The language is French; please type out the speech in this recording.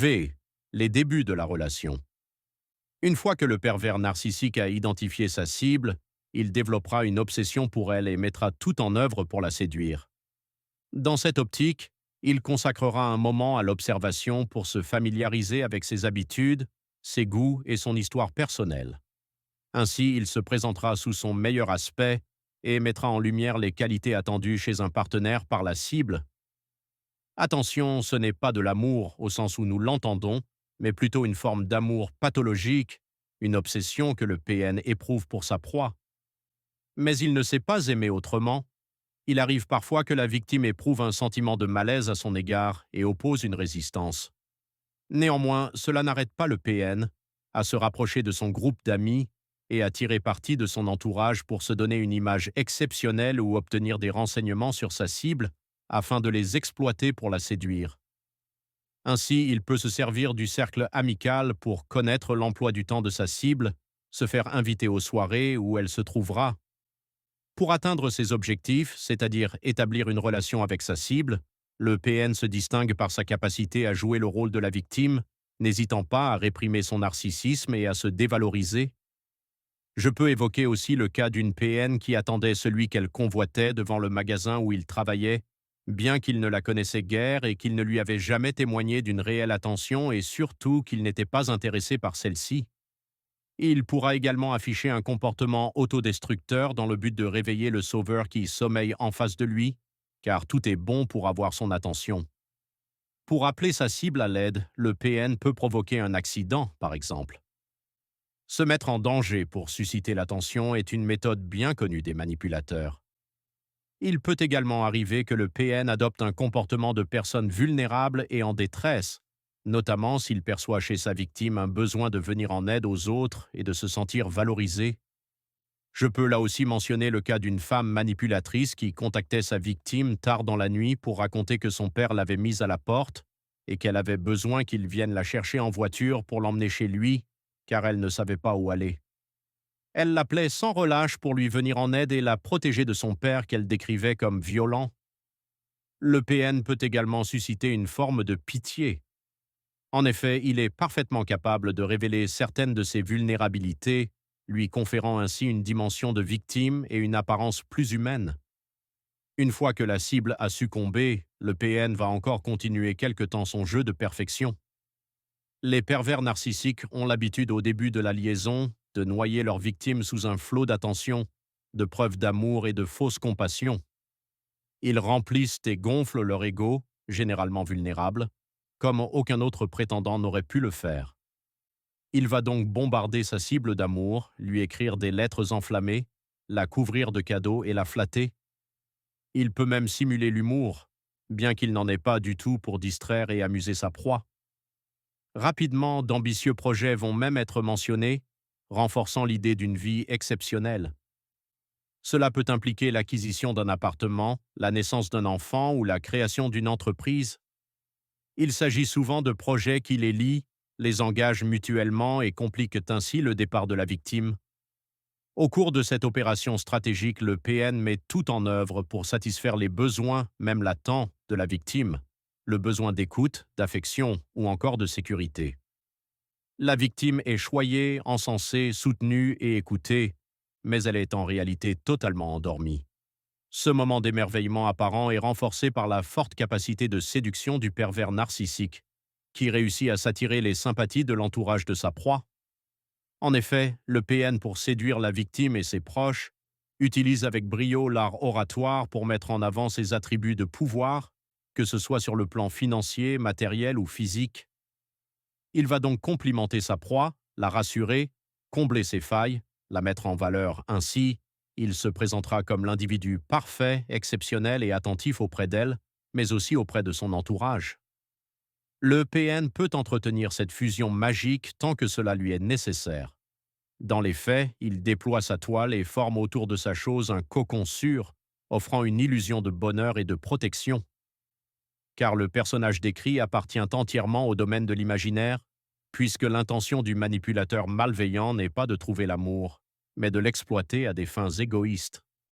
V. Les débuts de la relation. Une fois que le pervers narcissique a identifié sa cible, il développera une obsession pour elle et mettra tout en œuvre pour la séduire. Dans cette optique, il consacrera un moment à l'observation pour se familiariser avec ses habitudes, ses goûts et son histoire personnelle. Ainsi, il se présentera sous son meilleur aspect et mettra en lumière les qualités attendues chez un partenaire par la cible. Attention, ce n'est pas de l'amour au sens où nous l'entendons, mais plutôt une forme d'amour pathologique, une obsession que le PN éprouve pour sa proie. Mais il ne sait pas aimer autrement. Il arrive parfois que la victime éprouve un sentiment de malaise à son égard et oppose une résistance. Néanmoins, cela n'arrête pas le PN à se rapprocher de son groupe d'amis et à tirer parti de son entourage pour se donner une image exceptionnelle ou obtenir des renseignements sur sa cible afin de les exploiter pour la séduire. Ainsi, il peut se servir du cercle amical pour connaître l'emploi du temps de sa cible, se faire inviter aux soirées où elle se trouvera. Pour atteindre ses objectifs, c'est-à-dire établir une relation avec sa cible, le PN se distingue par sa capacité à jouer le rôle de la victime, n'hésitant pas à réprimer son narcissisme et à se dévaloriser. Je peux évoquer aussi le cas d'une PN qui attendait celui qu'elle convoitait devant le magasin où il travaillait, bien qu'il ne la connaissait guère et qu'il ne lui avait jamais témoigné d'une réelle attention et surtout qu'il n'était pas intéressé par celle-ci. Il pourra également afficher un comportement autodestructeur dans le but de réveiller le sauveur qui sommeille en face de lui, car tout est bon pour avoir son attention. Pour appeler sa cible à l'aide, le PN peut provoquer un accident, par exemple. Se mettre en danger pour susciter l'attention est une méthode bien connue des manipulateurs. Il peut également arriver que le PN adopte un comportement de personne vulnérable et en détresse, notamment s'il perçoit chez sa victime un besoin de venir en aide aux autres et de se sentir valorisé. Je peux là aussi mentionner le cas d'une femme manipulatrice qui contactait sa victime tard dans la nuit pour raconter que son père l'avait mise à la porte et qu'elle avait besoin qu'il vienne la chercher en voiture pour l'emmener chez lui, car elle ne savait pas où aller. Elle l'appelait sans relâche pour lui venir en aide et la protéger de son père qu'elle décrivait comme violent. Le PN peut également susciter une forme de pitié. En effet, il est parfaitement capable de révéler certaines de ses vulnérabilités, lui conférant ainsi une dimension de victime et une apparence plus humaine. Une fois que la cible a succombé, le PN va encore continuer quelque temps son jeu de perfection. Les pervers narcissiques ont l'habitude au début de la liaison de noyer leurs victimes sous un flot d'attention, de preuves d'amour et de fausse compassion. Ils remplissent et gonflent leur ego, généralement vulnérable, comme aucun autre prétendant n'aurait pu le faire. Il va donc bombarder sa cible d'amour, lui écrire des lettres enflammées, la couvrir de cadeaux et la flatter. Il peut même simuler l'humour, bien qu'il n'en ait pas du tout pour distraire et amuser sa proie. Rapidement, d'ambitieux projets vont même être mentionnés, renforçant l'idée d'une vie exceptionnelle. Cela peut impliquer l'acquisition d'un appartement, la naissance d'un enfant ou la création d'une entreprise. Il s'agit souvent de projets qui les lient, les engagent mutuellement et compliquent ainsi le départ de la victime. Au cours de cette opération stratégique, le PN met tout en œuvre pour satisfaire les besoins, même latents, de la victime, le besoin d'écoute, d'affection ou encore de sécurité. La victime est choyée, encensée, soutenue et écoutée, mais elle est en réalité totalement endormie. Ce moment d'émerveillement apparent est renforcé par la forte capacité de séduction du pervers narcissique, qui réussit à s'attirer les sympathies de l'entourage de sa proie. En effet, le PN, pour séduire la victime et ses proches, utilise avec brio l'art oratoire pour mettre en avant ses attributs de pouvoir, que ce soit sur le plan financier, matériel ou physique. Il va donc complimenter sa proie, la rassurer, combler ses failles, la mettre en valeur. Ainsi, il se présentera comme l'individu parfait, exceptionnel et attentif auprès d'elle, mais aussi auprès de son entourage. Le PN peut entretenir cette fusion magique tant que cela lui est nécessaire. Dans les faits, il déploie sa toile et forme autour de sa chose un cocon sûr, offrant une illusion de bonheur et de protection. Car le personnage décrit appartient entièrement au domaine de l'imaginaire, puisque l'intention du manipulateur malveillant n'est pas de trouver l'amour, mais de l'exploiter à des fins égoïstes.